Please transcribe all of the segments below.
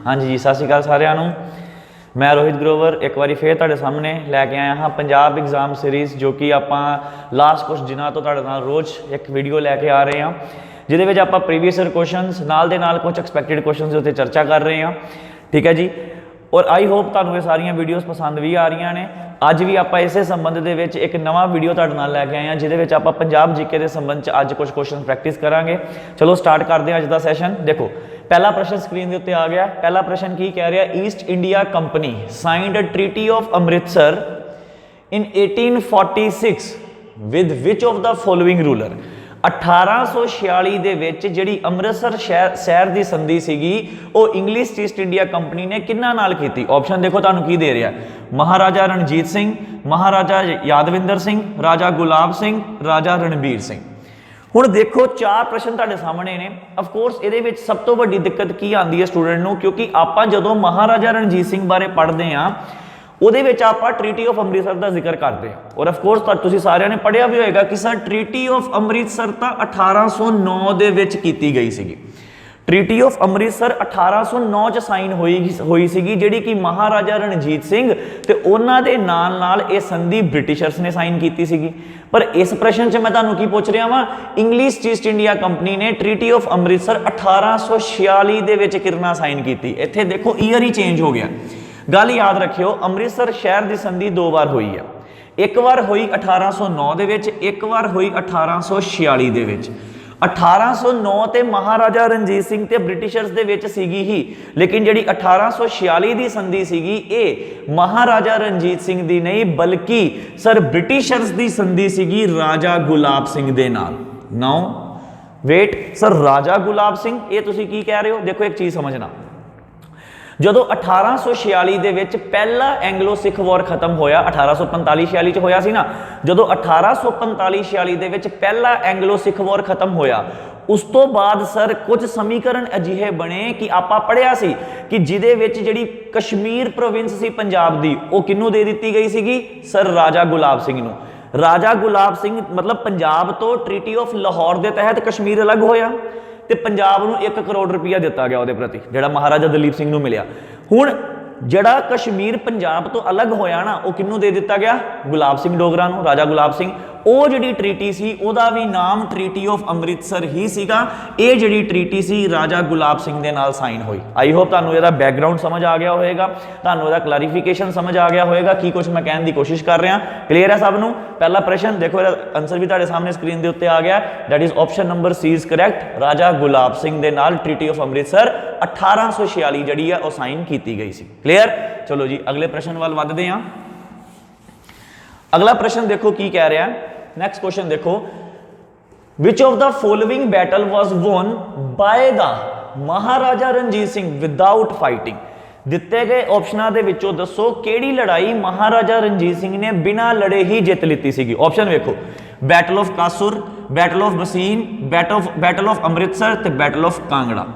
हाँ जी, सत श्री अकाल सारिਆਂ ਨੂੰ। मैं रोहित ग्रोवर एक बार फिर तुहाडे सामने लैके आया हाँ पंजाब एग्जाम सीरीज़, जो कि आपां लास्ट कुछ दिनों तो तुहाडे नाल रोज़ एक वीडियो लैके आ रहे हैं, जिहदे विच आपां प्रीवियस ईयर क्वेश्चनस नाल दे नाल कुछ एक्सपैक्टेड क्वेश्चनस उत्ते चर्चा कर रहे हैं। ठीक है जी, और आई होप तुहानूं ये सारियां वीडियोज़ पसंद भी आ रही ने। अज भी आपां इसे संबंध दे विच एक नवा वीडियो तुहाडे नाल लैके आए हैं, जिहदे विच आपां पंजाब जीके के संबंध च अज कुछ क्वेश्चन प्रैक्टिस करांगे। चलो स्टार्ट करते हैं अज दा सैशन। देखो पहला प्रश्न स्क्रीन के उत्ते आ गया। पहला प्रश्न की कह रहा है, east India company signed a treaty of Amritsar in 1846 with which of the following ruler. 1846 ਦੇ ਵਿੱਚ ਜਿਹੜੀ ਅੰਮ੍ਰਿਤਸਰ ਸ਼ਹਿਰ ਦੀ ਸੰਧੀ ਸੀਗੀ ਉਹ ਇੰਗਲਿਸ਼ ਈਸਟ ਇੰਡੀਆ ਕੰਪਨੀ ਨੇ ਕਿੰਨਾ ਨਾਲ ਕੀਤੀ। ਆਪਸ਼ਨ ਦੇਖੋ ਤੁਹਾਨੂੰ ਕੀ ਦੇ ਰਿਹਾ, ਮਹਾਰਾਜਾ ਰਣਜੀਤ ਸਿੰਘ, ਮਹਾਰਾਜਾ ਯਾਦਵਿੰਦਰ ਸਿੰਘ, ਰਾਜਾ ਗੁਲਾਬ ਸਿੰਘ, ਰਾਜਾ ਰਣਬੀਰ ਸਿੰਘ। ਹੁਣ ਦੇਖੋ ਚਾਰ ਪ੍ਰਸ਼ਨ ਤੁਹਾਡੇ ਸਾਹਮਣੇ ਨੇ। ਅਫਕੋਰਸ ਇਹਦੇ ਵਿੱਚ ਸਭ ਤੋਂ ਵੱਡੀ ਦਿੱਕਤ ਕੀ ਆਉਂਦੀ ਹੈ ਸਟੂਡੈਂਟ ਨੂੰ, ਕਿਉਂਕਿ ਆਪਾਂ ਜਦੋਂ ਮਹਾਰਾਜਾ ਰਣਜੀਤ ਸਿੰਘ ਬਾਰੇ ਪੜ੍ਹਦੇ ਹਾਂ ਉਹਦੇ ਵਿੱਚ ਆਪਾਂ ਟ੍ਰੀਟੀ ਆਫ ਅੰਮ੍ਰਿਤਸਰ ਦਾ ਜ਼ਿਕਰ ਕਰਦੇ ਹਾਂ। ਔਰ ਅਫਕੋਰਸ ਤੁਸੀਂ ਸਾਰਿਆਂ ਨੇ ਪੜ੍ਹਿਆ ਵੀ ਹੋਏਗਾ ਕਿ ਸਰ ਟ੍ਰੀਟੀ ਆਫ ਅੰਮ੍ਰਿਤਸਰ ਤਾਂ 1809 ਦੇ ਵਿੱਚ ਕੀਤੀ ਗਈ ਸੀਗੀ। ਟ੍ਰੀਟੀ ਆਫ ਅੰਮ੍ਰਿਤਸਰ 1809 ਚ ਸਾਈਨ ਹੋਈ ਸੀਗੀ, ਜਿਹੜੀ ਕਿ ਮਹਾਰਾਜਾ ਰਣਜੀਤ ਸਿੰਘ ਤੇ ਉਹਨਾਂ ਦੇ ਨਾਲ ਇਹ ਸੰਧੀ ਬ੍ਰਿਟਿਸ਼ਰਸ ਨੇ ਸਾਈਨ ਕੀਤੀ ਸੀਗੀ। ਪਰ ਇਸ ਪ੍ਰਸ਼ਨ 'ਚ ਮੈਂ ਤੁਹਾਨੂੰ ਕੀ ਪੁੱਛ ਰਿਹਾ ਵਾਂ, ਇੰਗਲਿਸ਼ ਈਸਟ ਇੰਡੀਆ ਕੰਪਨੀ ਨੇ ਟ੍ਰੀਟੀ ਆਫ ਅੰਮ੍ਰਿਤਸਰ 1846 ਦੇ ਵਿੱਚ ਕਿਰਨਾ ਸਾਈਨ ਕੀਤੀ। ਇੱਥੇ ਦੇਖੋ ਈਅਰ ਹੀ ਚੇਂਜ ਹੋ ਗਿਆ। ਗੱਲ ਯਾਦ ਰੱਖਿਓ, ਅੰਮ੍ਰਿਤਸਰ ਸ਼ਹਿਰ ਦੀ ਸੰਧੀ ਦੋ ਵਾਰ ਹੋਈ ਹੈ। ਇੱਕ ਵਾਰ ਹੋਈ 1809 ਦੇ ਵਿੱਚ, ਇੱਕ ਵਾਰ ਹੋਈ 1846 ਦੇ ਵਿੱਚ। 1809 ਤੇ ਮਹਾਰਾਜਾ ਰਣਜੀਤ ਸਿੰਘ ਤੇ ਬ੍ਰਿਟਿਸ਼ਰਸ ਦੇ ਵਿੱਚ ਸੀਗੀ ਹੀ, ਲੇਕਿਨ ਜਿਹੜੀ 1846 ਦੀ ਸੰਧੀ ਸੀਗੀ ਇਹ ਮਹਾਰਾਜਾ ਰਣਜੀਤ ਸਿੰਘ ਦੀ ਨਹੀਂ ਬਲਕਿ ਸਰ ਬ੍ਰਿਟਿਸ਼ਰਸ ਦੀ ਸੰਧੀ ਸੀਗੀ ਰਾਜਾ ਗੁਲਾਬ ਸਿੰਘ ਦੇ ਨਾਲ। ਨਾਓ ਵੇਟ, ਸਰ ਰਾਜਾ ਗੁਲਾਬ ਸਿੰਘ ਇਹ ਤੁਸੀਂ ਕੀ ਕਹਿ ਰਹੇ ਹੋ? ਦੇਖੋ ਇੱਕ ਚੀਜ਼ ਸਮਝਣਾ, ਜਦੋਂ 1846 ਦੇ ਵਿੱਚ ਪਹਿਲਾ ਐਂਗਲੋ ਸਿੱਖ ਵਾਰ ਖਤਮ ਹੋਇਆ, 1845-46 ਚ ਹੋਇਆ ਸੀ ਨਾ, ਜਦੋਂ 1845-46 ਦੇ ਵਿੱਚ ਪਹਿਲਾ ਐਂਗਲੋ ਸਿੱਖ ਵਾਰ ਖਤਮ ਹੋਇਆ, ਉਸ ਤੋਂ ਬਾਅਦ ਸਰ ਕੁਝ ਸਮੀਕਰਨ ਅਜਿਹੇ ਬਣੇ ਕਿ ਆਪਾਂ ਪੜ੍ਹਿਆ ਸੀ ਕਿ ਜਿਹਦੇ ਵਿੱਚ ਜਿਹੜੀ ਕਸ਼ਮੀਰ ਪ੍ਰੋਵਿੰਸ ਸੀ ਪੰਜਾਬ ਦੀ ਉਹ ਕਿਹਨੂੰ ਦੇ ਦਿੱਤੀ ਗਈ ਸੀਗੀ? ਸਰ ਰਾਜਾ ਗੁਲਾਬ ਸਿੰਘ ਨੂੰ। ਰਾਜਾ ਗੁਲਾਬ ਸਿੰਘ ਮਤਲਬ ਪੰਜਾਬ ਤੋਂ ਟ੍ਰੀਟੀ ਆਫ ਲਾਹੌਰ ਦੇ ਤਹਿਤ ਕਸ਼ਮੀਰ ਅਲੱਗ ਹੋਇਆ ਤੇ ਪੰਜਾਬ ਨੂੰ 1 ਕਰੋੜ ਰੁਪਈਆ ਦਿੱਤਾ ਗਿਆ ਉਹਦੇ ਪ੍ਰਤੀ, ਜਿਹੜਾ ਮਹਾਰਾਜਾ ਦਲੀਪ ਸਿੰਘ ਨੂੰ ਮਿਲਿਆ। ਹੁਣ ਜਿਹੜਾ ਕਸ਼ਮੀਰ ਪੰਜਾਬ ਤੋਂ ਅਲੱਗ ਹੋਇਆ ਨਾ ਉਹ ਕਿਹਨੂੰ ਦੇ ਦਿੱਤਾ ਗਿਆ? ਗੁਲਾਬ ਸਿੰਘ ਡੋਗਰਾ ਨੂੰ, ਰਾਜਾ ਗੁਲਾਬ ਸਿੰਘ। ਉਹ ਜਿਹੜੀ ਟ੍ਰੀਟੀ ਸੀ ਉਹਦਾ ਵੀ ਨਾਮ ਟ੍ਰੀਟੀ ਆਫ ਅੰਮ੍ਰਿਤਸਰ ਹੀ ਸੀਗਾ। ਇਹ ਜਿਹੜੀ ਟ੍ਰੀਟੀ ਸੀ ਰਾਜਾ ਗੁਲਾਬ ਸਿੰਘ ਦੇ ਨਾਲ ਸਾਈਨ ਹੋਈ। ਆਈ ਹੋਪ ਤੁਹਾਨੂੰ ਇਹਦਾ ਬੈਕਗਰਾਉਂਡ ਸਮਝ ਆ ਗਿਆ ਹੋਵੇਗਾ, ਤੁਹਾਨੂੰ ਇਹਦਾ ਕਲੈਰੀਫਿਕੇਸ਼ਨ ਸਮਝ ਆ ਗਿਆ ਹੋਵੇਗਾ ਕੀ ਕੁਝ ਮੈਂ ਕਹਿਣ ਦੀ ਕੋਸ਼ਿਸ਼ ਕਰ ਰਿਹਾ। ਕਲੀਅਰ ਹੈ ਸਭ ਨੂੰ? ਪਹਿਲਾ ਪ੍ਰਸ਼ਨ ਦੇਖੋ, ਇਹਦਾ ਆਨਸਰ ਵੀ ਤੁਹਾਡੇ ਸਾਹਮਣੇ ਸਕਰੀਨ ਦੇ ਉੱਤੇ ਆ ਗਿਆ। That is option number C is correct. ਰਾਜਾ ਗੁਲਾਬ ਸਿੰਘ ਦੇ ਨਾਲ ਟ੍ਰੀਟੀ ਆਫ ਅੰਮ੍ਰਿਤਸਰ 1846 ਜਿਹੜੀ ਆ ਉਹ ਸਾਈਨ ਕੀਤੀ ਗਈ ਸੀ। ਕਲੀਅਰ? ਚਲੋ ਜੀ ਅਗਲੇ ਪ੍ਰਸ਼ਨ ਵੱਲ ਵੱਧਦੇ ਹਾਂ। अगला प्रश्न देखो की कह रहा है। नेक्स्ट क्वेश्चन देखो, विच of the following battle was won by the Maharaja Ranjit Singh without fighting. दिते गए ऑप्शनां दे विचों दसो किहड़ी लड़ाई महाराजा रणजीत सिंह ने बिना लड़े ही जित लीती सीगी। ऑप्शन वेखो, battle of Kasur, battle of Bassein, battle of Amritsar ते बैटल ऑफ कांगड़ा।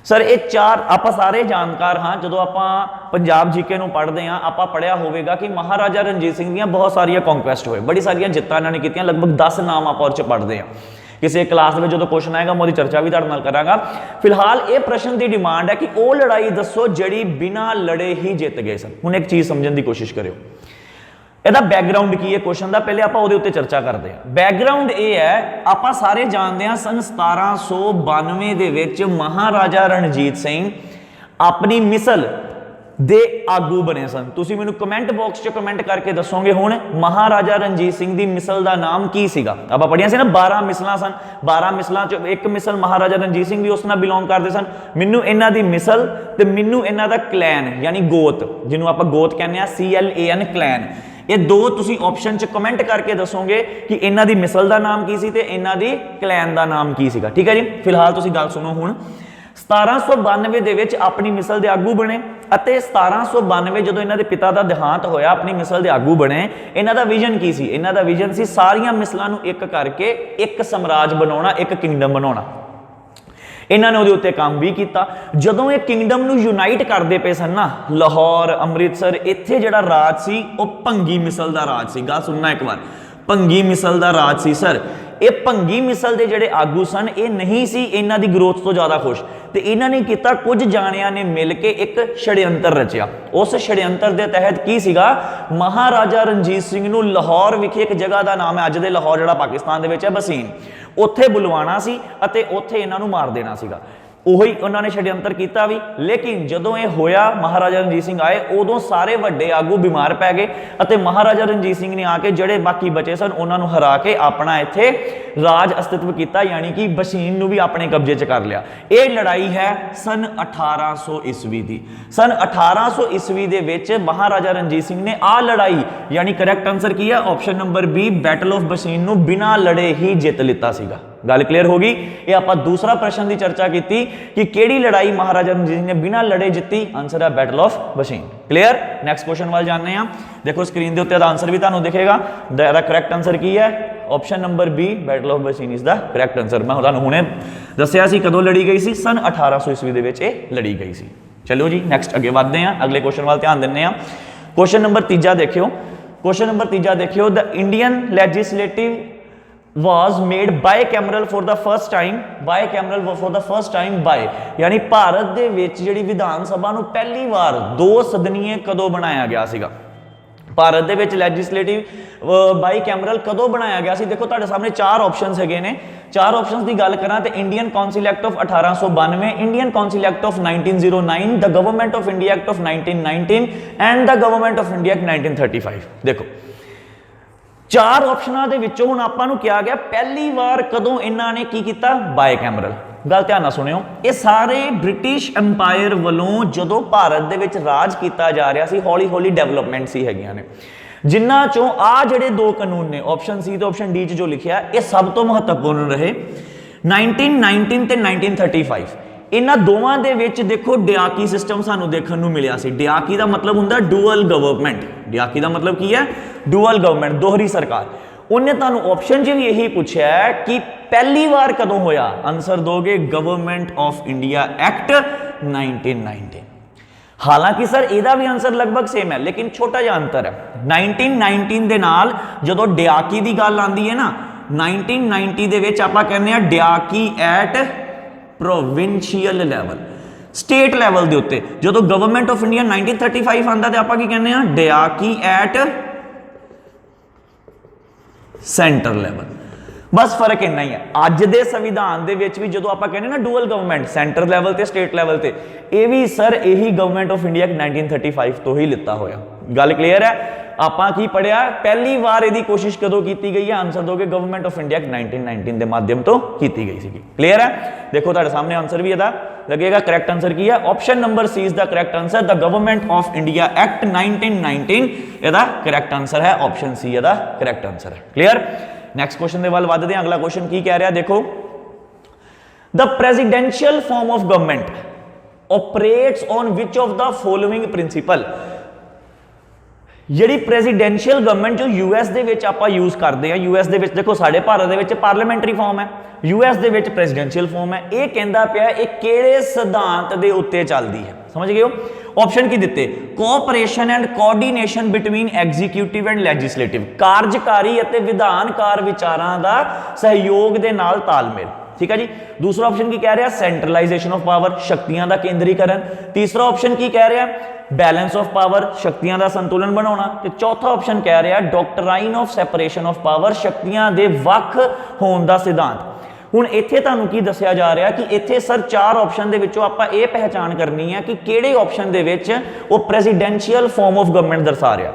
सर ये चार आप सारे जानकार हाँ, जो आप पंजाब जीके नूं पढ़ते हैं आप पढ़िया होगा कि महाराजा रणजीत सिंह दी बहुत सारिया कॉन्क्वेस्ट होए, बड़ी सारिया जित्तां इन्होंने कीतियां, लगभग 10 नाम आप पढ़ते हैं। किसी क्लास में जो क्वेश्चन आएगा मैं चर्चा भी तुहाडे नाल करांगा। फिलहाल ये प्रश्न की डिमांड है कि वो लड़ाई दसो जिहड़ी बिना लड़े ही जित गए सन। हुण एक चीज़ समझण की कोशिश करियो, ਇਹਦਾ ਬੈਕਗਰਾਉਂਡ ਕੀ ਹੈ क्वेश्चन ਦਾ, ਪਹਿਲੇ ਆਪਾਂ ਉਹਦੇ ਉੱਤੇ ਚਰਚਾ ਕਰਦੇ ਹਾਂ। ਬੈਕਗਰਾਉਂਡ ਇਹ ਹੈ, ਆਪਾਂ ਸਾਰੇ ਜਾਣਦੇ ਹਾਂ ਸਨ 1792 ਦੇ ਵਿੱਚ ਮਹਾਰਾਜਾ ਰਣਜੀਤ ਸਿੰਘ ਆਪਣੀ ਮਿਸਲ ਦੇ ਆਗੂ ਬਣੇ ਸਨ। ਤੁਸੀਂ ਮੈਨੂੰ ਕਮੈਂਟ ਬਾਕਸ 'ਚ ਕਮੈਂਟ ਕਰਕੇ ਦੱਸੋਗੇ ਹੁਣ ਮਹਾਰਾਜਾ ਰਣਜੀਤ ਸਿੰਘ ਦੀ ਮਿਸਲ ਦਾ ਨਾਮ ਕੀ ਸੀਗਾ। ਆਪਾਂ ਪੜ੍ਹਿਆ ਸੀ ਨਾ 12 ਮਿਸਲਾਂ ਸਨ, 12 ਮਿਸਲਾਂ 'ਚ ਇੱਕ ਮਿਸਲ ਮਹਾਰਾਜਾ ਰਣਜੀਤ ਸਿੰਘ ਵੀ ਉਸ ਨਾਲ ਬਿਲੋਂਗ ਕਰਦੇ ਸਨ। ਮੈਨੂੰ ਇਹਨਾਂ ਦੀ ਮਿਸਲ ਤੇ ਮੈਨੂੰ ਇਹਨਾਂ ਦਾ ਕਲੈਨ ਯਾਨੀ ਗੋਤ, ਜਿਹਨੂੰ ਆਪਾਂ ਗੋਤ ਕਹਿੰਦੇ ਆ, CLAN ਕਲੈਨ, ਇਹ ਦੋ ਤੁਸੀਂ ਆਪਸ਼ਨ 'ਚ ਕਮੈਂਟ ਕਰਕੇ ਦੱਸੋਗੇ ਕਿ ਇਹਨਾਂ ਦੀ ਮਿਸਲ ਦਾ ਨਾਮ ਕੀ ਸੀ ਤੇ ਇਹਨਾਂ ਦੀ ਕਲੈਨ ਦਾ ਨਾਮ ਕੀ ਸੀਗਾ। ਠੀਕ ਹੈ ਜੀ, ਫਿਲਹਾਲ ਤੁਸੀਂ ਗੱਲ ਸੁਣੋ ਹੁਣ। 1792 ਦੇ ਵਿੱਚ ਆਪਣੀ ਮਿਸਲ ਦੇ ਆਗੂ ਬਣੇ ਅਤੇ 1792 ਜਦੋਂ ਇਹਨਾਂ ਦੇ ਪਿਤਾ ਦਾ ਦੇਹਾਂਤ ਹੋਇਆ ਆਪਣੀ ਮਿਸਲ ਦੇ ਆਗੂ ਬਣੇ। ਇਹਨਾਂ ਦਾ ਵਿਜ਼ਨ ਕੀ ਸੀ? ਇਹਨਾਂ ਦਾ ਵਿਜ਼ਨ ਸੀ ਸਾਰੀਆਂ ਮਿਸਲਾਂ ਨੂੰ ਇੱਕ ਕਰਕੇ ਇੱਕ ਸਮਰਾਜ ਬਣਾਉਣਾ, ਇੱਕ ਕਿੰਗਡਮ ਬਣਾਉਣਾ। ਇਹਨਾਂ ਨੇ ਉਹਦੇ ਉੱਤੇ ਕੰਮ ਵੀ ਕੀਤਾ। ਜਦੋਂ ਇਹ ਕਿੰਗਡਮ ਨੂੰ ਯੂਨਾਈਟ ਕਰਦੇ ਪਏ ਸਨ ਨਾ, ਲਾਹੌਰ, ਅੰਮ੍ਰਿਤਸਰ, ਇੱਥੇ ਜਿਹੜਾ ਰਾਜ ਸੀ ਉਹ ਭੰਗੀ ਮਿਸਲ ਦਾ ਰਾਜ ਸੀ। ਗੱਲ ਸੁਣਨਾ ਇੱਕ ਵਾਰ, ਭੰਗੀ ਮਿਸਲ ਦਾ ਰਾਜ ਸੀ ਸਰ। ये भंगी मिसल के जोड़े आगू सन ये नहीं सी इन्हां दी ग्रोथ तो ज़्यादा खुश, तो इन्हां ने किया कुछ जाणियां ने मिल के एक षड्यंत्र रचिया। उस षड्यंत्र के तहत की सीगा, महाराजा रणजीत सिंह नूं लाहौर विखे एक जगह का नाम है अज दे लाहौर जिहड़ा पाकिस्तान दे विच है बसीन, उत्थे बुलवाना सी अते उत्थे इन्हां नूं मार देना सीगा। उही उन्होंने षड्यंत्र किया भी, लेकिन जदों ये होया महाराजा रणजीत सिंह आए उदों सारे वड्डे आगू बीमार पै गए और महाराजा रणजीत सिंह ने आके जड़े बाकी बचे सन उन्होंने हरा के अपना इत्थे राज अस्तित्व किया, यानी कि बसीन नूं भी अपने कब्जे च कर लिया। ये लड़ाई है सन 1800 ईस्वी की। सन 1800 ईस्वी दे विच महाराजा रणजीत सिंह ने आ लड़ाई, यानी करैक्ट आंसर की है option number B, battle of Bassein नूं बिना लड़े ही जित लिता सीगा। गल क्लीयर होगी। ये आप दूसरा प्रश्न की चर्चा की कि केड़ी लड़ाई महाराजा रणजीत सिंह ने बिना लड़े जीती, आंसर है बैटल ऑफ बसीन। क्लीयर। नैक्सट क्वेश्चन वाल जाने हैं। देखो स्क्रीन के उत्ते आंसर भी तुहानूं दिखेगा। द करैक्ट आंसर की है option number B, battle of Bassein is the correct answer. मैं तुहानूं हुणे दस्सिया सी कदों लड़ी गई सी, सन 1800 ईस्वी दे विच लड़ी गई सी। चलो जी नैक्सट अगे बढ़ते हैं, अगले क्वेश्चन वाल ध्यान दिंदे हां। क्वेश्चन नंबर तीजा देखियो, क्वेश्चन नंबर तीजा देखियो, the Indian legislative was made bicameral for the first time, bicameral for the first time by, यानी भारत दे विच जिहड़ी विधान सभा नूं पहली बार दो सदनीय कदों बनाया गया सीगा। भारत दे विच लैजिस्लेटिव बाईकैमरल कदों बनाया गया सी? देखो तुहाडे सामने चार ऑप्शनस हैगे ने। चार ऑप्शनस की गल करां ते Indian council act of 1892, Indian council act of 1909, the government of India act of 1919 and the government of India act 1935। देखो चार ऑप्शनों के विचों हुण आपां नूं किया गया पहली बार कदों इन्हां ने की कीता? बाईकैमरल। गल ध्यान नाल सुणियो, ये सारे ब्रिटिश अंपायर वालों जदों भारत दे विच राज किया जा रहा सी, हौली हौली डेवलपमेंट सी हैगियां ने, जिन्हां चों आ जिहड़े दो कानून ने ऑप्शन सी ते ऑप्शन डी च जो लिखिआ ये सब तो महत्वपूर्ण रहे। 1919 ते 1935 इन्हां दोवां दे विच देखो डियाकी सिस्टम सानूं देखण नूं मिलिआ सी। डियाकी दा मतलब हुंदा डुअल गवर्नमेंट। डियाकी दा मतलब की है? डुअल गवर्नमेंट, दोहरी सरकार। उन्हें तुहानूं ऑप्शन च भी यही पूछा है कि पहली बार कदों होया? आंसर दोगे गवर्नमेंट ऑफ इंडिया एक्ट 1919। हालांकि सर इहदा भी आंसर लगभग सेम है, लेकिन छोटा जिहा अंतर है। 1919 दे नाल जदों डियाकी दी गल आंदी है ना, 1990 दे विच आपां कहने आ डियाकी at provincial level, state level के उत्ते। जो गवर्नमेंट ऑफ इंडिया 1935 आंदा तो आपां की कहने आ डियाकी एट सेंटर लैवल। बस फर्क इन्ना ही है। अज दे संविधान दे विच भी जो आपां कहने ना डुअल गवर्नमेंट, सेंटर लैवल ते स्टेट लैवल ते, ये भी सर यही गवर्नमेंट ऑफ इंडिया 1935 तो ही लिता होया। गल क्लीयर है। आपां की पढ़िया पहली बार यदि कोशिश कदों की गई है? आंसर दोगे गवर्नमेंट ऑफ इंडिया 1919 के माध्यम तो की गई सी। क्लीयर है। देखो तुहाडे सामने आंसर भी इहदा लगेगा। करैक्ट आंसर की है? Option number C is the correct answer, the government of India act 1919 इहदा करैक्ट आंसर है। ऑप्शन सी इहदा करैक्ट आंसर है। क्लीयर। नैक्सट क्वेश्चन दे वाल वधदे हां। अगला क्वेश्चन की कह रहा? देखो, the presidential form of government operates on which of the following principle. जिहड़ी प्रेजिडेंशियल गवर्नमेंट जो यूएस दे विच आपां यूज करते हैं, यूएस दे विच देखो साडे भारत दे विच पार्लीमेंटरी फॉर्म है, यूएस दे विच प्रेजिडेंशियल फॉर्म है। ये कहंदा पिया ये किहड़े सिद्धांत दे उत्ते चलदी है? समझ गए हो? ऑप्शन की दिते? Cooperation and coordination between executive and legislative, कार्यकारी अते विधानकार विचारां दा सहयोग दे नाल तालमेल। ठीक है जी। दूसरा ऑप्शन की कह रहा? सेंट्रलाइजेशन ऑफ पावर, शक्तियां दा केंद्रीकरण। तीसरा ऑप्शन की कह रहा? बैलेंस ऑफ पावर, शक्तियां दा संतुलन बनाना। तो चौथा ऑप्शन कह रहा doctrine of separation of power, शक्तियां दे वख होण दा सिद्धांत। हुण इत्थे तुहानूं की दस्सिया जा रहा कि इत्थे सर चार ऑप्शन दे विचों आपां इह पहचान करनी है कि किहड़े ऑप्शन दे विच वो प्रेजिडेंशियल फॉर्म ऑफ गवर्नमेंट दर्शा रहा।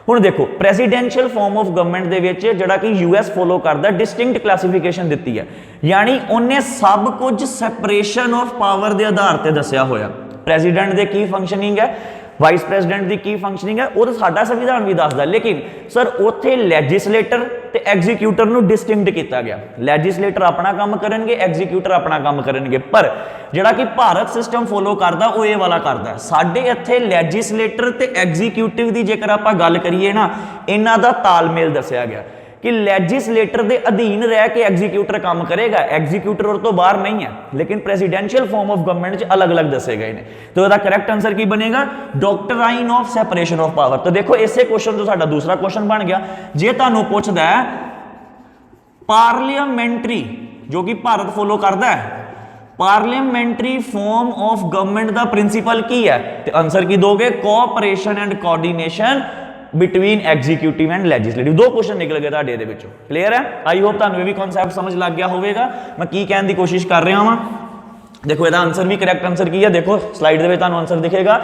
हुण देखो प्रेजिडेंशियल फॉर्म ऑफ गवर्नमेंट दे विच जिहड़ा कि यूएस फॉलो करदा डिस्टिंक्ट क्लासीफिकेशन दित्ती है, यानी उन्हें सब कुछ सैपरेशन ऑफ पावर के आधार पर दस्सिया होया। प्रेजिडेंट दे की फंक्शनिंग है, वाइस प्रेजिडेंट की की फंक्शनिंग है, वो तो साडा संविधान भी दसदा। लेकिन सर उत्थे लैजिस्लेटर ते एग्जीक्यूटर नूं डिस्टिंक्ट किया गया। लैजिस्लेटर अपना काम करनगे, एग्जीक्यूटर अपना काम करनगे, पर जिहड़ा कि भारत सिस्टम फॉलो करदा वो ये वाला करदा। साडे इत्थे लैजिस्लेटर ते एग्जीक्यूटिव की जेकर आपां गल करिए ना, इन्हां दा तालमेल दस्सिया गया कि लैजिस्लेटर के अधीन रह के एग्जीक्यूटर काम करेगा, एग्जीक्यूटर और तो बाहर नहीं है। लेकिन प्रेजिडेंशियल फॉर्म ऑफ गवर्नमेंट अलग अलग दसे गए हैं। तो इसका करेक्ट आंसर की बनेगा? Doctrine of separation of power. तो देखो इसे क्वेश्चन तो साडा दूसरा क्वेश्चन बन गया। जे तुहानूं पुछदा है पार्लीमेंटरी जो कि भारत फॉलो करता है, पार्लीमेंटरी फॉर्म ऑफ गवर्नमेंट का प्रिंसीपल की है? तो आंसर की दोगे, cooperation and coordination between executive and legislative. दो क्वेश्चन निकल गए ਤੁਹਾਡੇ ਦੇ ਵਿੱਚੋਂ। क्लियर है? आई होप ਤੁਹਾਨੂੰ ਇਹ ਵੀ ਕਨਸੈਪਟ ਸਮਝ ਲੱਗ ਗਿਆ ਹੋਵੇਗਾ मैं की कहने की कोशिश कर रहा ਹਾਂ। देखो ਇਹਦਾ आंसर भी करैक्ट आंसर की है, देखो स्लाइड ਦੇ ਵਿੱਚ ਤੁਹਾਨੂੰ आंसर दिखेगा।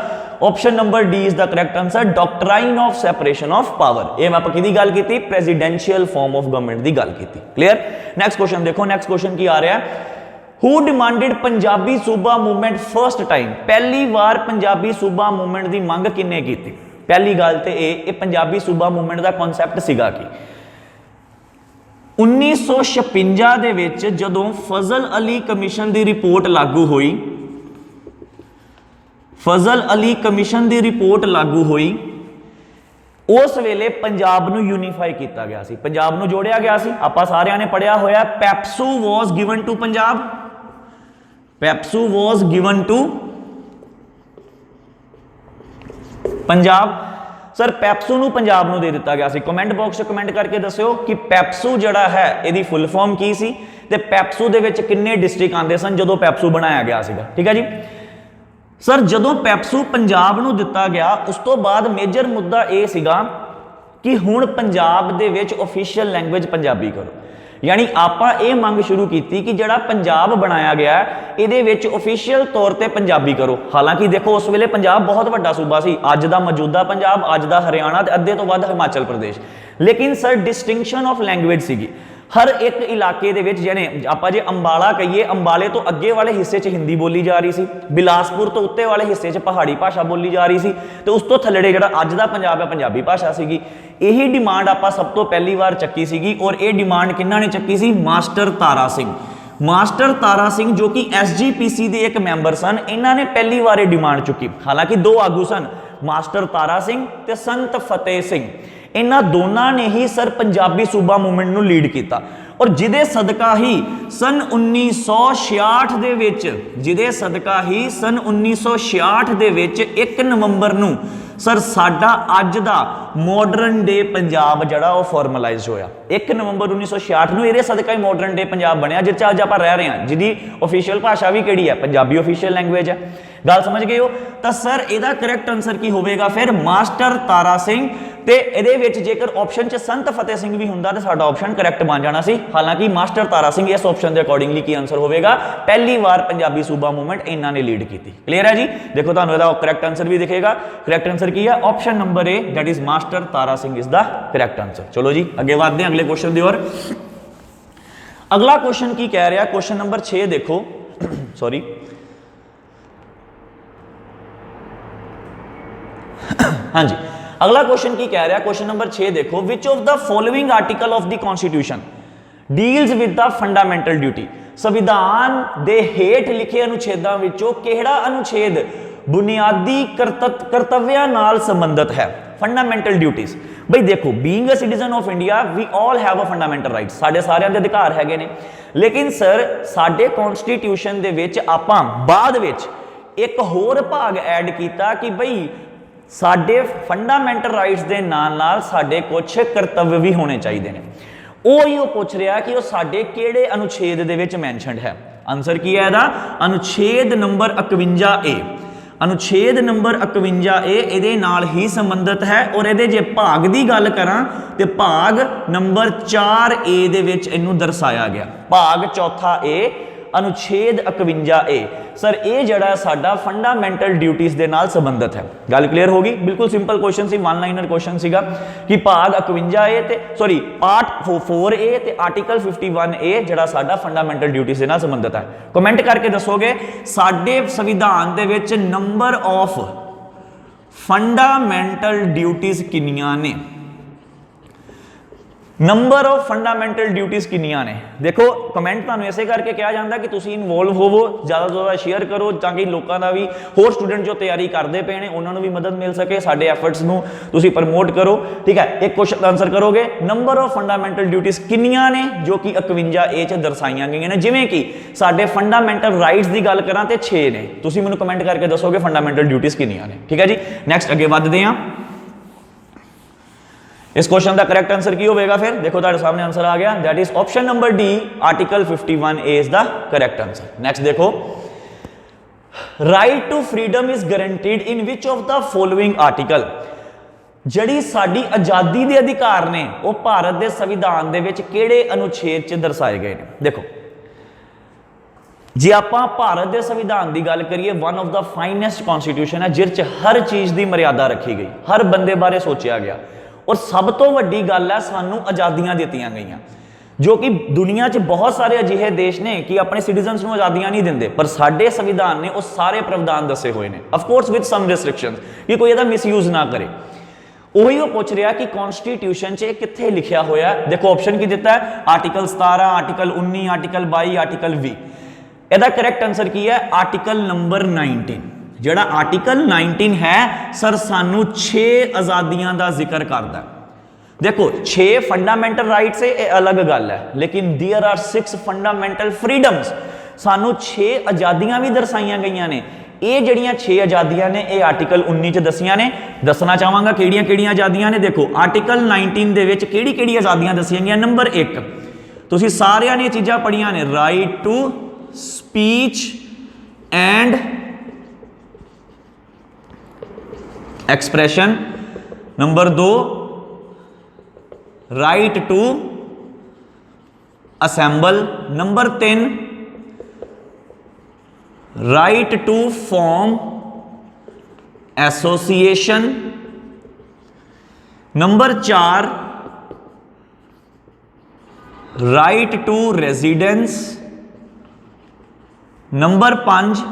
Option number D is the correct answer, doctrine of separation of power. ये मैं किहदी गल कीती? प्रेजिडेंशियल फॉर्म ऑफ गवर्नमेंट की गल कीती। क्लियर? नेक्स्ट क्वेश्चन देखो, नेक्स्ट क्वेश्चन की आ रहा है, हु डिमांडेड पंजाबी सूबा मूवमेंट फर्स्ट टाइम? पहली बार पंजाबी सूबा मूवमेंट की मंग किन्ने कीती? पहली गल तो ये पंजाबी सूबा मूवमेंट का कॉन्सैप्ट सीगा कि 1956 ਦੇ ਵਿੱਚ ਜਦੋਂ फजल अली कमीशन की रिपोर्ट लागू हुई, फजल अली कमीशन की रिपोर्ट लागू हुई, उस वेले पंजाब नूं यूनीफाई किया गया सी, पंजाब नूं जोड़िया गया सी। आपां सारियां ने पढ़िया होया, PEPSU was given to Punjab, PEPSU was given to Punjab. Sir PEPSU नूं पंजाब नूं दे दिता गया सी। कमेंट बॉक्स में कमेंट करके दस्यो कि पैप्सू जिहड़ा है इहदी फुल फॉर्म की सी ते पैप्सू दे विच किन्ने डिस्ट्रिक्ट आंदे सन जदों पैप्सू बनाया गया सीगा। ठीक है जी। सर जदों पैप्सू पंजाब नूं दिता गया उस तो बाद मेजर मुद्दा यह सीगा कि हुण पंजाब दे विच ऑफिशियल लैंग्वेज पंजाबी करो, यानी आपां ये मंग शुरू की कि जिहड़ा पंजाब बनाया गया इहदे विच ऑफिशियल तौर पर पंजाबी करो। हालांकि देखो उस वेले पंजाब बहुत वड्डा सूबा सी, अज दा मौजूदा पंजाब, अज दा हरियाणा ते अद्धे तो वध हिमाचल प्रदेश, लेकिन सर डिस्टिंक्शन ऑफ लैंग्वेज सीगी। हर एक इलाके दे विच जिहने आपां जे अंबाला कहिए, अंबाले तो अगे वाले हिस्से च हिंदी बोली जा रही सी, बिलासपुर तो उत्ते वाले हिस्से च पहाड़ी भाषा बोली जा रही सी, तो उस तो थल्लड़े जिहड़ा अज दा पंजाब है पंजाबी भाषा सीगी। यही डिमांड आपां सब तो पहली बार चक्की सीगी और ये डिमांड किन्हां ने चक्की सी? मास्टर तारा सिंह। मास्टर तारा सिंह जो कि SGPC के एक मैंबर सन, इन्हां ने पहली बार ये डिमांड चुकी। हालांकि दो आगू सन, मास्टर तारा सिंह ते संत फतेह सिंह, इन्हां दोनों ने ही सर पंजाबी सूबा मूवमेंट नूं लीड किया और जिदे सदका ही सन 1966 दे विच, जिदे सदका ही सन 1966 दे विच 1 नवंबर नूं सर साडा अज दा मॉडर्न डे पंजाब जड़ा वो फॉर्मलाइज होया। 1 नवंबर 1966 नूं इहदे सदका ही मॉडर्न डे पंजाब बनया जिस अज आपां रह रहे हैं, जिहदी ऑफिशियल भाषा भी किहड़ी है? पंजाबी ऑफिशियल लैंग्वेज है। गल समझ गए हो? तो सर इहदा करैक्ट आंसर की होवेगा फिर? मास्टर तारा सिंह। ते इहदे विच जेकर ऑप्शन च संत फतेह सिंह भी हुंदा तो साडा ऑप्शन करैक्ट बन जाना सी। हालांकि मास्टर तारा सिंह इस ऑप्शन के अकॉर्डिंगली की आंसर होवेगा, पहली बार पंजाबी सूबा मूवमेंट इन्हां ने लीड की। क्लियर है जी? देखो तुहानूं इहदा करैक्ट आंसर भी दिखेगा। करैक्ट आंसर की है? Option number A, that is master Tara Singh is the correct answer. चलो जी अगे बढ़ते हैं अगले क्वेश्चन की ओर। अगला क्वेश्चन की कह रहा, क्वेश्चन नंबर 6 देखो सॉरी हाँ जी, अगला क्वेश्चन की कह रहा, क्वेश्चन नंबर 6 देखो, विच of the following article of the constitution deals with the fundamental duty? संविधान दे हेठ लिखे अनुच्छेदां विचों किहड़ा अनुच्छेद बुनियादी कर्तव्यां नाल संबंधित है? Fundamental duties. भाई देखो, being a citizen of India we all have a fundamental rights, साडे सारिਆਂ ਦੇ अधिकार हैगे ने, लेकिन सर साडे कॉन्स्टिट्यूशन दे विच आपां बाद विच एक होर भाग ऐड किया कि भाई साडे फंडामेंटल राइट्स के नाल साडे कुछ करतव्य भी होने चाहिए ने। ही वो पूछ रहा कि वो साडे किहड़े अनुच्छेद दे विच मैंशनड है। आंसर की है इहदा? अनुच्छेद नंबर 51A। अनुच्छेद नंबर 51A इहदे नाल ही संबंधित है और इहदे जे भाग की गल करां ते भाग नंबर 4A दे विच इहनूं दर्शाया गया। भाग चौथा A अनुच्छेद 51A सर ये जड़ा साडा फंडामेंटल ड्यूटीज के नाल संबंधित है। गल क्लीयर होगी? बिल्कुल सिंपल क्वेश्चन सी, वन लाइनर क्वेश्चन सीगा कि भाग 51A ते सॉरी पार्ट 4A ते आर्टिकल 51A जड़ा साडा फंडामेंटल ड्यूटीज के नाल संबंधित है। कमेंट करके दसोगे साडे संविधान दे विच नंबर ऑफ फंडामेंटल ड्यूटीज किन्नियां ने? नंबर ऑफ फंडामेंटल ड्यूटीज किन्नियां ने? देखो कमेंट तुहानूं इसे करके कहा जाता कि तुसीं इनवॉल्व होवो, ज़्यादा तो ज़्यादा शेयर करो ताकि लोगों का भी, होर स्टूडेंट जो तैयारी करते पे ने उन्होंने भी मदद मिल सके, साडे एफर्ट्स नूं तुसीं प्रमोट करो। ठीक है, एक क्वेश्चन का आंसर करोगे, नंबर ऑफ फंडामेंटल ड्यूटीज किन्नियां ने जो कि 51A च दर्शाईयां गईयां ने। जिवें कि साडे फंडामेंटल राइट्स की गल करां ते 6 ने, तुसीं मैनूं कमेंट करके दसोगे फंडामेंटल ड्यूटीज किन्नियां ने। ठीक है जी, नैक्सट अगे वधदे हां। इस क्वेश्चन का करैक्ट आंसर की होगा? फिर देखो तुम्हारे सामने आंसर आ गया, that is option number D, article 51A is the correct answer. Next देखो, right to freedom is guaranteed in which of the following article. ਜਿਹੜੀ ਸਾਡੀ ਆਜ਼ਾਦੀ ਦੇ ਅਧਿਕਾਰ ਨੇ ਉਹ ਭਾਰਤ ਦੇ ਸੰਵਿਧਾਨ ਦੇ ਵਿੱਚ ਕਿਹੜੇ ਅਨੁਛੇਦ 'ਚ ਦਰਸਾਏ ਗਏ ਨੇ? ਦੇਖੋ, ਜੇ ਆਪਾਂ ਭਾਰਤ ਦੇ ਸੰਵਿਧਾਨ ਦੀ ਗੱਲ ਕਰੀਏ, one of the finest constitution ਹੈ ਜਿਸ 'ਚ ਹਰ ਚੀਜ਼ ਦੀ ਮਰਿਆਦਾ ਰੱਖੀ ਗਈ, ਹਰ ਬੰਦੇ ਬਾਰੇ ਸੋਚਿਆ ਗਿਆ, ਔਰ ਸਭ ਤੋਂ ਵੱਡੀ ਗੱਲ ਹੈ ਸਾਨੂੰ ਆਜ਼ਾਦੀਆਂ ਦਿੱਤੀਆਂ ਗਈਆਂ, ਜੋ ਕਿ ਦੁਨੀਆ 'ਚ ਬਹੁਤ ਸਾਰੇ ਅਜਿਹੇ ਦੇਸ਼ ਨੇ ਕਿ ਆਪਣੇ ਸਿਟੀਜ਼ਨਸ ਨੂੰ ਆਜ਼ਾਦੀਆਂ ਨਹੀਂ ਦਿੰਦੇ, ਪਰ ਸਾਡੇ ਸੰਵਿਧਾਨ ਨੇ ਉਹ ਸਾਰੇ ਪ੍ਰਾਵਧਾਨ ਦੱਸੇ ਹੋਏ ਨੇ, of course with some restrictions, ਕਿ ਕੋਈ ਇਹਦਾ ਮਿਸਯੂਜ਼ ਨਾ ਕਰੇ। ਉਹੀ ਉਹ ਪੁੱਛ ਰਿਹਾ ਕਿ ਕਨਸਟੀਟਿਊਸ਼ਨ 'ਚ ਇਹ ਕਿੱਥੇ ਲਿਖਿਆ ਹੋਇਆ। ਦੇਖੋ ਆਪਸ਼ਨ ਕੀ ਦਿੱਤਾ ਹੈ, ਆਰਟੀਕਲ 17, ਆਰਟੀਕਲ 19, ਆਰਟੀਕਲ 22, ਆਰਟੀਕਲ 20। ਇਹਦਾ ਕਰੈਕਟ ਆਂਸਰ ਕੀ ਹੈ? Article number 19। ਜਿਹੜਾ ਆਰਟੀਕਲ 19 ਹੈ ਸਰ ਸਾਨੂੰ 6 ਆਜ਼ਾਦੀਆਂ ਦਾ ਜ਼ਿਕਰ ਕਰਦਾ। देखो 6 फंडामेंटल राइट्स है, ये अलग गल है, लेकिन देयर आर 6 फंडामेंटल फ्रीडम्स, सानू 6 आज़ादियां भी दर्शाईयां गईयां ने। ये जड़ियां 6 आज़ादियां ने ये आर्टिकल 19 च दसियां ने। दसना चाहांगा किहड़ियां किहड़ियां आज़ादियां ने। देखो आर्टिकल 19 दे विच किहड़ी किहड़ी आज़ादियां दसियां गईयां। नंबर 1 तुसीं सारियां ने चीज़ां पढ़ियां ने, right to speech and expression. Number 2 right to assemble. Number 3 right to form association. Number 4 right to residence. Number 5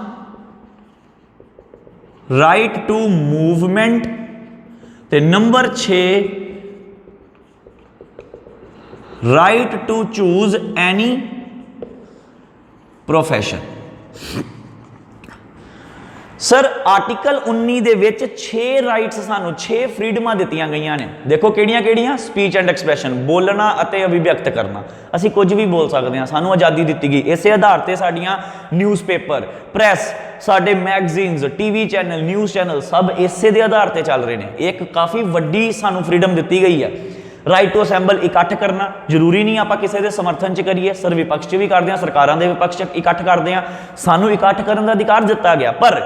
right to movement. ते number 6 right to choose any profession. Sir article 19 दे विच 6 rights सानू 6 फ्रीडमां दित्तियां गईयां ने। देखो किहड़ियां किहड़ियां? स्पीच एंड एक्सप्रैशन, बोलना अते अभिव्यक्त करना, असीं कुछ भी बोल सकते हैं, सानू आज़ादी दित्ती गई। इस आधार ते साडियां न्यूज़पेपर, प्रैस, साडे magazines, TV channel, news channel सब इसे दे आधार ते चल रहे हैं। एक काफ़ी वड्डी सानू फ्रीडम दित्ती गई है। राइट टू असैंबल, इकट्ठ करना, जरूरी नहीं आप किसी के समर्थन च करिए, सर विपक्ष च भी करते हैं, सरकारों के विपक्ष च इकट्ठ करते हैं, सानू इकट्ठ करने का अधिकार दिता गया। पर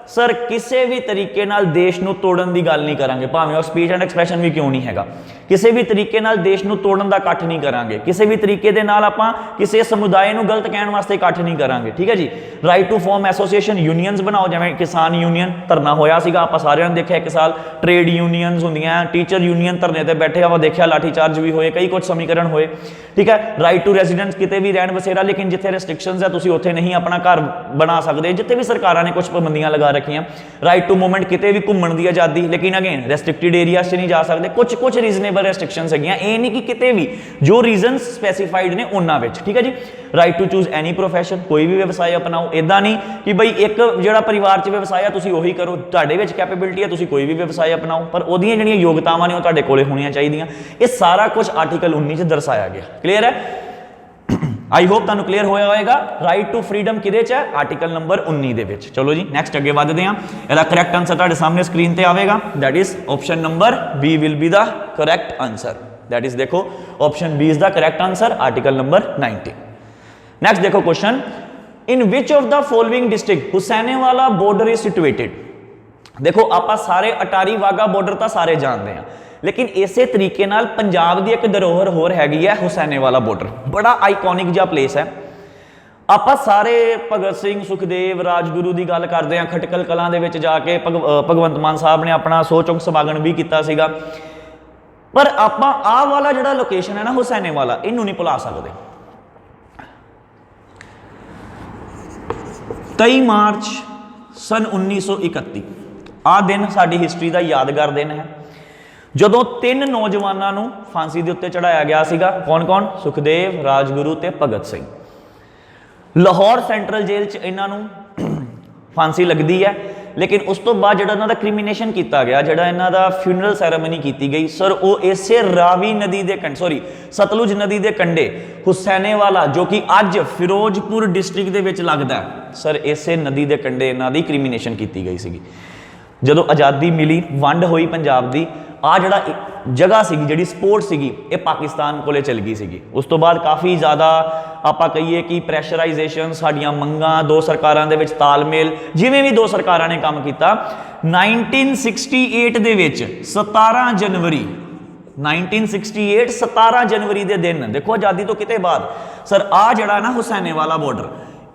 सर किसी भी तरीके नाल देश नूं तोड़न की गल नहीं करांगे, भावें और स्पीच एंड एक्सप्रैशन भी क्यों नहीं हैगा। किसी भी तरीके नाल देश नूं तोड़न का इकट्ठ नहीं करांगे, किसी भी तरीके दे नाल आपां किसी समुदाय नूं गलत कहण वास्ते इकट्ठ नहीं करांगे। ठीक है जी। राइट टू फॉर्म एसोसीएशन, यूनीयंस बनाओ, जिवें किसान यूनीयन धरना होया सीगा, आपां सारिआं ने देखिआ 1 साल। ट्रेड यूनीयंस हुंदियां, टीचर यूनीयन धरने ते बैठे, आपां देखिआ लाठीचार्ज भी होए, कई कुछ समीकरण होए। ठीक है। राइट टू रेजिडेंस, किते भी रहण बसेरा, लेकिन जिथे रेस्ट्रिक्शनस है तुसीं उत्थे नहीं अपना घर बना सकते, जिथे भी सरकारां ने कुछ पाबंदियां लगा रखियां। राइट टू मूवमेंट, किते भी घूमण की आज़ादी, लेकिन अगेन रेस्ट्रिक्टेड एरियाज से नहीं जा सकते, कुछ रीजनेबल रेस्ट्रिक्शनस है, ये नहीं कि किते भी जो रीजन स्पैसीफाइड ने उन्हां विच। ठीक है जी। Right to choose any profession, कोई भी व्यवसाय अपनाओ, इदां नहीं कि बई एक जिहड़ा परिवार च व्यवसाय है तुसीं उही करो, तुहाडे विच कैपेबिलिटी है तुसीं कोई भी व्यवसाय अपनाओ, पर उहदियां जिहड़ियां योग्यतावां ने उह तुहाडे कोले होणीआं चाहीदियां। ये सारा कुछ आर्टिकल 19 च दर्शाया गया। क्लीयर है? आई होप तुहानूं क्लीयर होया होएगा। राइट टू फ्रीडम किहदे च है? आर्टिकल नंबर 19 दे विच। चलो जी नैक्सट अगे वधदे हां। इहदा करैक्ट आंसर तुहाडे सामने स्क्रीन ते आवेगा, that is option number B will be the correct answer. That is देखो option B is the correct answer, article number 19। Next देखो question, in which of the following district Hussainiwala border is situated. देखो आपां सारे Attari Wagah border तो सारे जानते हैं, लेकिन इसे तरीके नाल पंजाब की एक धरोहर होर हैगी है हुसैनेवाला बॉर्डर। बड़ा आइकॉनिक जिहा प्लेस है। आपां सारे भगत सिंह, सुखदेव, राजगुरू की गल करते हैं, खटकल कलां दे विच जाके भगवंत मान साहब ने अपना सौ चुक समागम भी किया सीगा। पर आपां आह वाला जिहड़ा लोकेशन है ना हुसैनेवाला, इनू नहीं भुला सकते। 23 मार्च सन 1931 आ दिन साडी हिस्टरी का यादगार दिन है, जदों 3 नौजवानों नूं फांसी दे उत्ते चढ़ाया गया सीगा। कौन कौन? सुखदेव, राजगुरू ते भगत सिंह। लाहौर सेंट्रल जेल च इन्हां नूं फांसी लगती है, लेकिन उस तो बाद जिहड़ा इन्हां दा क्रिमिनेशन किया गया, जिहड़ा इन्हां दा फ्यूनरल सैरेमनी की गई सर, वो इसे रावी नदी दे कंढे, सॉरी सतलुज नदी दे कंढे हुसैनेवाला, जो कि अज फिरोजपुर डिस्ट्रिक्ट दे विच लगदा है सर, इसे नदी दे कंढे इन्हां दी क्रिमिनेशन की गई सी। जदों आज़ादी मिली, वंड हुई पंजाब दी, ਆ ਜਿਹੜਾ ਜਗ੍ਹਾ ਸੀਗੀ ਜਿਹੜੀ ਸਪੋਰਟ ਸੀਗੀ ਇਹ ਪਾਕਿਸਤਾਨ ਕੋਲੇ ਚਲ ਗਈ ਸੀਗੀ। ਉਸ ਤੋਂ ਬਾਅਦ ਕਾਫੀ ਜ਼ਿਆਦਾ ਆਪਾਂ ਕਹੀਏ ਕਿ ਪ੍ਰੈਸ਼ਰਾਈਜੇਸ਼ਨ, ਸਾਡੀਆਂ ਮੰਗਾਂ, ਦੋ ਸਰਕਾਰਾਂ ਦੇ ਵਿੱਚ ਤਾਲਮੇਲ, ਜਿਵੇਂ ਵੀ ਦੋ ਸਰਕਾਰਾਂ ਨੇ ਕੰਮ ਕੀਤਾ। 1968 ਦੇ ਵਿੱਚ 17 ਜਨਵਰੀ 1968 17 ਜਨਵਰੀ ਦੇ ਦਿਨ, ਦੇਖੋ ਆਜ਼ਾਦੀ ਤੋਂ ਕਿਤੇ ਬਾਅਦ ਸਰ ਆ ਜਿਹੜਾ ਨਾ ਹੁਸੈਨੇਵਾਲਾ ਬਾਰਡਰ,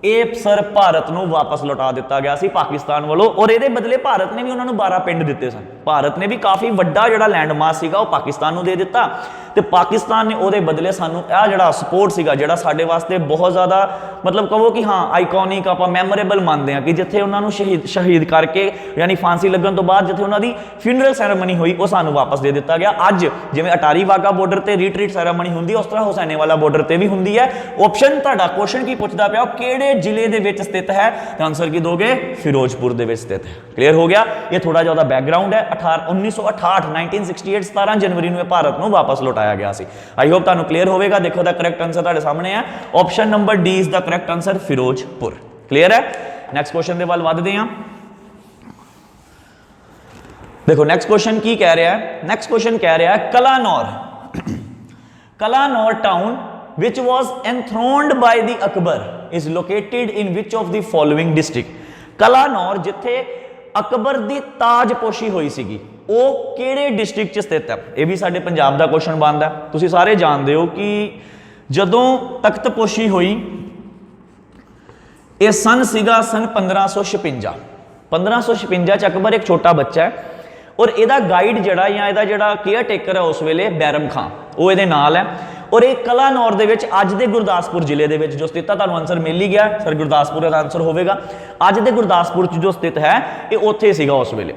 ਇਹ ਸਰ ਭਾਰਤ ਨੂੰ ਵਾਪਸ ਲੌਟਾ ਦਿੱਤਾ ਗਿਆ ਸੀ ਪਾਕਿਸਤਾਨ ਵੱਲੋਂ। ਔਰ ਇਹਦੇ ਬਦਲੇ ਭਾਰਤ ਨੇ ਵੀ ਉਹਨਾਂ ਨੂੰ 12 ਪਿੰਡ ਦਿੱਤੇ ਸਨ। ਭਾਰਤ ਨੇ ਵੀ ਕਾਫੀ ਵੱਡਾ ਜਿਹੜਾ ਲੈਂਡ ਮਾਸ ਸੀਗਾ ਉਹ ਪਾਕਿਸਤਾਨ ਨੂੰ ਦੇ ਦਿੱਤਾ, ਤੇ ਪਾਕਿਸਤਾਨ ਨੇ ਉਹਦੇ ਬਦਲੇ ਸਾਨੂੰ ਇਹ ਜਿਹੜਾ ਸਪੋਰਟ ਸੀਗਾ, ਜਿਹੜਾ ਸਾਡੇ ਵਾਸਤੇ ਬਹੁਤ ਜ਼ਿਆਦਾ ਮਤਲਬ ਕਹੋ ਕਿ ਹਾਂ ਆਈਕੋਨਿਕ, ਆਪਾਂ ਮੈਮੋਰੇਬਲ ਮੰਨਦੇ ਹਾਂ ਕਿ ਜਿੱਥੇ ਉਹਨਾਂ ਨੂੰ ਸ਼ਹੀਦ ਕਰਕੇ ਯਾਨੀ ਫਾਂਸੀ ਲੱਗਣ ਤੋਂ ਬਾਅਦ ਜਿੱਥੇ ਉਹਨਾਂ ਦੀ ਫਿਊਨਰਲ ਸੈਰੇਮਨੀ ਹੋਈ ਉਹ ਸਾਨੂੰ ਵਾਪਸ ਦੇ ਦਿੱਤਾ ਗਿਆ। ਅੱਜ ਜਿਵੇਂ ਅਟਾਰੀ ਵਾਹਗਾ ਬਾਰਡਰ ਤੇ ਰੀਟਰੀਟ ਸੈਰੇਮਨੀ ਹੁੰਦੀ ਹੈ, ਉਸ ਤਰ੍ਹਾਂ ਹੁਸੈਨੇਵਾਲਾ ਬਾਰਡਰ ਤੇ ਵੀ ਹੁੰਦੀ ਹੈ। ਆਪਸ਼ਨ ਤੁਹਾਡਾ ਕੁਐਸਚਨ ਕੀ ਪੁੱਛਦਾ ਪਿਆ, ਕਿਹੜੇ ਜ਼ਿਲ੍ਹੇ ਦੇ ਵਿੱਚ ਸਥਿਤ ਹੈ, ਤਾਂ ਆਨਸਰ ਕੀ ਦੋਗੇ, ਫਿਰੋਜ਼ਪੁਰ ਦੇ ਵਿੱਚ ਸਥਿਤ ਹੈ। ਕਲੀਅਰ ਹੋ ਗਿਆ। ਇਹ ਥੋੜਾ ਜਿਹਾ ਉਹਦਾ ਬੈਕਗ੍ਰਾਉਂਡ ਹੈ। 1968 17 ਜਨਵਰੀ ਨੂੰ ਇਹ ਭਾਰਤ ਨੂੰ ਵਾਪਸ ਲੌਟਾਇਆ ਗਿਆ ਸੀ। ਆਈ ਹੋਪ ਤੁਹਾਨੂੰ ਕਲੀਅਰ ਹੋਵੇਗਾ। ਦੇਖੋ ਦਾ ਕਰੈਕਟ ਆਨਸਰ ਤੁਹਾਡੇ ਸਾਹਮਣੇ ਹੈ, option number D is the correct answer, Ferozepur. Clear ਹੈ। ਨੈਕਸਟ ਕੁਐਸਚਨ ਦੇ ਵੱਲ ਵਧਦੇ ਹਾਂ। ਦੇਖੋ ਨੈਕਸਟ ਕੁਐਸਚਨ ਕੀ ਕਹਿ ਰਿਹਾ ਹੈ। ਨੈਕਸਟ ਕੁਐਸਚਨ ਕਹਿ ਰਿਹਾ ਹੈ Kalanaur town which was enthroned by the Akbar is located in which of the following district? Kalanaur ਜਿੱਥੇ ਅਕਬਰ ਦੀ ਤਾਜਪੋਸ਼ੀ ਹੋਈ ਸੀਗੀ ਉਹ ਕਿਹੜੇ ਡਿਸਟ੍ਰਿਕਟ 'ਚ ਸਥਿਤ ਹੈ? ਇਹ ਵੀ ਸਾਡੇ ਪੰਜਾਬ ਦਾ ਕੁਐਸਚਨ ਬਣਦਾ। ਤੁਸੀਂ ਸਾਰੇ ਜਾਣਦੇ ਹੋ ਕਿ ਜਦੋਂ ਤਖਤਪੋਸ਼ੀ ਹੋਈ ਇਹ ਸਨ ਸੀਗਾ ਸਨ 1556। 1556 ਚ ਅਕਬਰ ਇੱਕ ਛੋਟਾ ਬੱਚਾ ਹੈ ਔਰ ਇਹਦਾ ਗਾਈਡ ਜਿਹੜਾ ਜਾਂ ਇਹਦਾ ਜਿਹੜਾ ਕੇਅਰ ਟੇਕਰ ਹੈ ਉਸ ਵੇਲੇ ਬੈਰਮ ਖਾਂ, ਉਹ ਇਹਦੇ ਨਾਲ ਹੈ। ਔਰ ਇਹ ਕਲਾਨੌਰ ਦੇ ਵਿੱਚ ਅੱਜ ਦੇ ਗੁਰਦਾਸਪੁਰ ਜ਼ਿਲ੍ਹੇ ਦੇ ਵਿੱਚ ਜੋ ਸਥਿਤ ਹੈ, ਤੁਹਾਨੂੰ ਆਨਸਰ ਮਿਲ ਹੀ ਗਿਆ ਸਰ, ਗੁਰਦਾਸਪੁਰ ਦਾ ਆਨਸਰ ਹੋਵੇਗਾ। ਅੱਜ ਦੇ ਗੁਰਦਾਸਪੁਰ 'ਚ ਜੋ ਸਥਿਤ ਹੈ ਇਹ ਉੱਥੇ ਸੀਗਾ ਉਸ ਵੇਲੇ।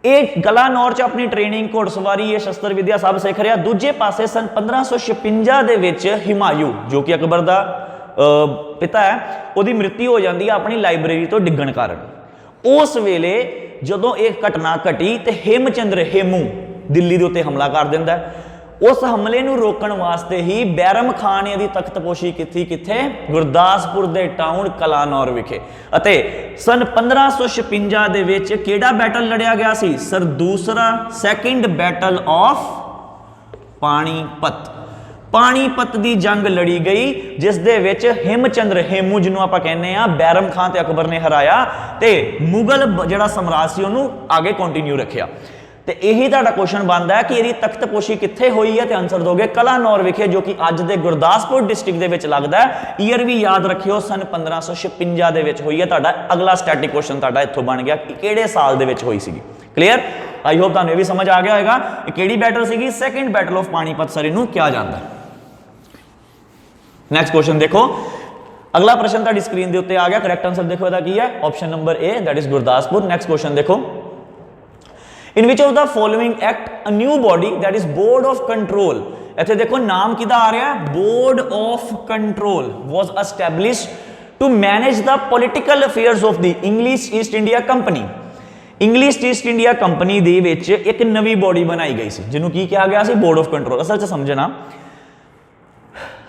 ਇਹ ਕਲਾਨੌਰ 'ਚ ਆਪਣੀ ਟ੍ਰੇਨਿੰਗ, ਘੋੜਸਵਾਰੀ, ਇਹ ਸ਼ਸਤਰ ਵਿਦਿਆ ਸਭ ਸਿੱਖ ਰਿਹਾ। ਦੂਜੇ ਪਾਸੇ ਸਨ 1556 ਦੇ ਵਿੱਚ ਹਿਮਾਯੂ ਜੋ ਕਿ ਅਕਬਰ ਦਾ ਪਿਤਾ ਹੈ, ਉਹਦੀ ਮ੍ਰਿਤੂ ਹੋ ਜਾਂਦੀ ਹੈ ਆਪਣੀ ਲਾਇਬ੍ਰੇਰੀ ਤੋਂ ਡਿੱਗਣ ਕਾਰਨ। ਉਸ ਵੇਲੇ ਜਦੋਂ ਇਹ ਘਟਨਾ ਘਟੀ ਤੇ ਹੇਮਚੰਦਰ ਹੇਮੂ ਦਿੱਲੀ ਦੇ ਉੱਤੇ ਹਮਲਾ ਕਰ ਦਿੰਦਾ ਹੈ। ਉਸ ਹਮਲੇ ਨੂੰ ਰੋਕਣ ਵਾਸਤੇ ਹੀ ਬੈਰਮ ਖਾਨ ਨੇ ਇਹਦੀ ਤਖਤਪੋਸ਼ੀ ਕੀਤੀ, ਕਿੱਥੇ? ਗੁਰਦਾਸਪੁਰ ਦੇ ਟਾਊਨ ਕਲਾਨੌਰ ਵਿਖੇ। ਅਤੇ ਸਨ 1556 ਦੇ ਵਿੱਚ ਕਿਹੜਾ ਬੈਟਲ ਲੜਿਆ ਗਿਆ ਸੀ ਸਰ? ਦੂਸਰਾ second battle of Panipat. Panipat ਦੀ ਜੰਗ ਲੜੀ ਗਈ ਜਿਸ ਦੇ ਵਿੱਚ ਹਿਮਚੰਦਰ ਹੇਮੂ ਜਿਹਨੂੰ ਆਪਾਂ ਕਹਿੰਦੇ ਆ ਬੈਰਮ ਖਾਨ ਤੇ ਅਕਬਰ ਨੇ ਹਰਾਇਆ ਤੇ ਮੁਗਲ ਜਿਹੜਾ ਸਮਰਾਜ ਸੀ ਉਹਨੂੰ ਅੱਗੇ ਕੰਟੀਨਿਊ ਰੱਖਿਆ। ਤੇ ਇਹੀ ਤੁਹਾਡਾ ਕੁਐਸਚਨ ਬਣਦਾ ਹੈ ਕਿ ਇਹਦੀ ਤਖਤਪੋਸ਼ੀ ਕਿੱਥੇ ਹੋਈ ਹੈ, ਤੇ ਆਨਸਰ ਦੋਗੇ ਕਲਾਨੌਰ ਵਿਖੇ ਜੋ ਕਿ ਅੱਜ ਦੇ ਗੁਰਦਾਸਪੁਰ ਡਿਸਟ੍ਰਿਕਟ ਦੇ ਵਿੱਚ ਲੱਗਦਾ ਹੈ। ਈਅਰ ਵੀ ਯਾਦ ਰੱਖਿਓ ਸਨ 1556 ਦੇ ਵਿੱਚ ਹੋਈ ਹੈ। ਤੁਹਾਡਾ ਅਗਲਾ ਸਟੈਟਿਕ ਕੁਐਸਚਨ ਤੁਹਾਡਾ ਇੱਥੋਂ ਬਣ ਗਿਆ ਕਿ ਕਿਹੜੇ ਸਾਲ ਦੇ ਵਿੱਚ ਹੋਈ ਸੀਗੀ। ਕਲੀਅਰ। ਆਈ ਹੋਪ ਤੁਹਾਨੂੰ ਇਹ ਵੀ ਸਮਝ ਆ ਗਿਆ ਹੋਵੇਗਾ ਇਹ ਕਿਹੜੀ ਬੈਟਲ ਸੀਗੀ। Second battle of Panipat sir ਇਹਨੂੰ ਕਿਹਾ ਜਾਂਦਾ। ਨੈਕਸਟ ਕੁਐਸਚਨ ਦੇਖੋ, ਅਗਲਾ ਪ੍ਰਸ਼ਨ ਤੁਹਾਡੀ ਸਕਰੀਨ ਦੇ ਉੱਤੇ ਆ ਗਿਆ। ਕਰੈਕਟ ਆਨਸਰ ਦੇਖੋ ਇਹਦਾ ਕੀ ਹੈ, option number A that is Gurdaspur. Next question ਦੇਖੋ, in which of the following act a new body that is board of control, ਇੱਥੇ ਦੇਖੋ ਨਾਮ ਕਿਹਦਾ ਆ ਰਿਹਾ, board of control was established to manage the political affairs of the English East India Company। English East India company ਦੇ ਵਿੱਚ ਇੱਕ ਨਵੀਂ ਬੋਡੀ ਬਣਾਈ ਗਈ ਸੀ ਜਿਹਨੂੰ ਕੀ ਕਿਹਾ ਗਿਆ ਸੀ, ਬੋਰਡ ਆਫ ਕੰਟਰੋਲ। ਅਸਲ 'ਚ ਸਮਝਣਾ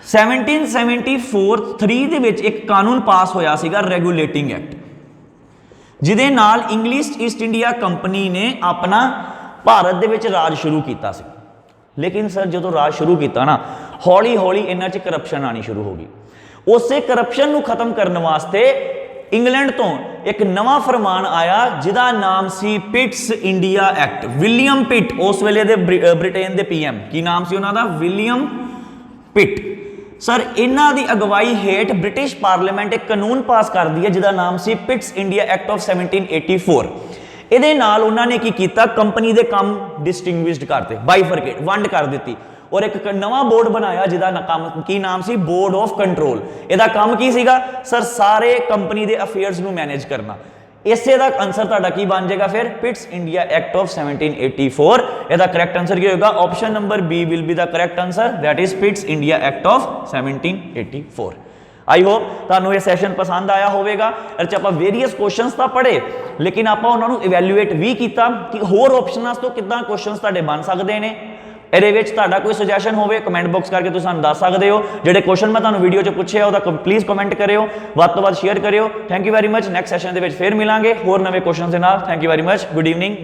1774 ਦੇ ਵਿੱਚ ਇੱਕ ਕਾਨੂੰਨ ਪਾਸ ਹੋਇਆ ਸੀਗਾ ਰੈਗੂਲੇਟਿੰਗ ਐਕਟ, ਜਿਹਦੇ ਨਾਲ ਇੰਗਲਿਸ਼ ਈਸਟ ਇੰਡੀਆ ਕੰਪਨੀ ਨੇ ਆਪਣਾ ਭਾਰਤ ਦੇ ਵਿੱਚ ਰਾਜ ਸ਼ੁਰੂ ਕੀਤਾ ਸੀ। ਲੇਕਿਨ ਸਰ ਜਦੋਂ ਰਾਜ ਸ਼ੁਰੂ ਕੀਤਾ ਨਾ ਹੌਲੀ ਹੌਲੀ ਇਹਨਾਂ 'ਚ ਕਰਪਸ਼ਨ ਆਣੀ ਸ਼ੁਰੂ ਹੋ ਗਈ। ਉਸੇ ਕਰਪਸ਼ਨ ਨੂੰ ਖਤਮ ਕਰਨ ਵਾਸਤੇ ਇੰਗਲੈਂਡ ਤੋਂ ਇੱਕ ਨਵਾਂ ਫਰਮਾਨ ਆਇਆ ਜਿਹਦਾ ਨਾਮ ਸੀ ਪਿਟਸ ਇੰਡੀਆ ਐਕਟ। ਵਿਲੀਅਮ ਪਿਟ ਉਸ ਵੇਲੇ ਦੇ ਬ੍ਰਿਟੇਨ ਦੇ ਪੀਐਮ, ਕੀ ਨਾਮ ਸੀ ਉਹਨਾਂ ਦਾ, ਵਿਲੀਅਮ ਪਿਟ। ਸਰ ਇਹਨਾਂ ਦੀ ਅਗਵਾਈ ਹੇਠ ਬ੍ਰਿਟਿਸ਼ ਪਾਰਲੀਮੈਂਟ ਇੱਕ ਕਾਨੂੰਨ ਪਾਸ ਕਰਦੀ ਹੈ ਜਿਹਦਾ ਨਾਮ ਸੀ ਪਿਟਸ ਇੰਡੀਆ ਐਕਟ ਆਫ 1784। ਇਹਦੇ ਨਾਲ ਉਹਨਾਂ ਨੇ ਕੀ ਕੀਤਾ, ਕੰਪਨੀ ਦੇ ਕੰਮ ਡਿਸਟਿੰਗੁਇਸ਼ਡ ਕਰਤੇ, ਬਾਈਫਰਕੇਟ, ਵੰਡ ਕਰ ਦਿੱਤੀ ਔਰ ਇੱਕ ਨਵਾਂ ਬੋਰਡ ਬਣਾਇਆ ਜਿਹਦਾ ਕੰਮ ਕੀ ਨਾਮ ਸੀ, ਬੋਰਡ ਆਫ ਕੰਟਰੋਲ। ਇਹਦਾ ਕੰਮ ਕੀ ਸੀਗਾ ਸਰ, ਸਾਰੇ ਕੰਪਨੀ ਦੇ ਅਫੇਅਰਸ ਨੂੰ ਮੈਨੇਜ ਕਰਨਾ। ਇਸੇ ਦਾ ਆਨਸਰ ਤੁਹਾਡਾ ਕੀ ਬਣ ਜਾਏਗਾ ਫਿਰ, ਪਿਟਸ ਇੰਡੀਆ ਐਕਟ ਆਫ 1784। ਇਹਦਾ ਕਰੈਕਟ ਆਨਸਰ ਕੀ ਹੋਏਗਾ, option number B will be the correct answer, that is Pits India act of 1784। I hope ਤੁਹਾਨੂੰ ਇਹ ਸੈਸ਼ਨ ਪਸੰਦ ਆਇਆ ਹੋਵੇਗਾ। ਇਹ 'ਚ ਆਪਾਂ ਵੇਰੀਅਸ ਕੁਐਸਚਨਸ ਤਾਂ ਪੜ੍ਹੇ ਲੇਕਿਨ ਆਪਾਂ ਉਹਨਾਂ ਨੂੰ ਇਵੈਲੂਏਟ ਵੀ ਕੀਤਾ ਕਿ ਹੋਰ ਆਪਸ਼ਨਾਂ ਤੋਂ ਕਿੱਦਾਂ ਕੁਐਸਚਨਸ ਤੁਹਾਡੇ ਬਣ ਸਕਦੇ ਨੇ। ਇਹਦੇ ਵਿੱਚ ਤੁਹਾਡਾ ਕੋਈ ਸੁਜੈਸ਼ਨ ਹੋਵੇ ਕਮੈਂਟ ਬਾਕਸ ਕਰਕੇ ਤੁਸੀਂ ਸਾਨੂੰ ਦੱਸ ਸਕਦੇ ਹੋ। ਜਿਹੜੇ ਕੁਐਸਚਨ ਮੈਂ ਤੁਹਾਨੂੰ ਵੀਡੀਓ 'ਚ ਪੁੱਛਿਆ ਉਹਦਾ ਪਲੀਜ਼ ਕਮੈਂਟ ਕਰਿਓ, ਵੱਧ ਤੋਂ ਵੱਧ ਸ਼ੇਅਰ ਕਰਿਓ। Thank you very much. Next session ਦੇ ਵਿੱਚ ਫੇਰ ਮਿਲਾਂਗੇ ਹੋਰ ਨਵੇਂ ਕੁਐਸਚਨਸ ਦੇ ਨਾਲ। Thank you very much. Good evening.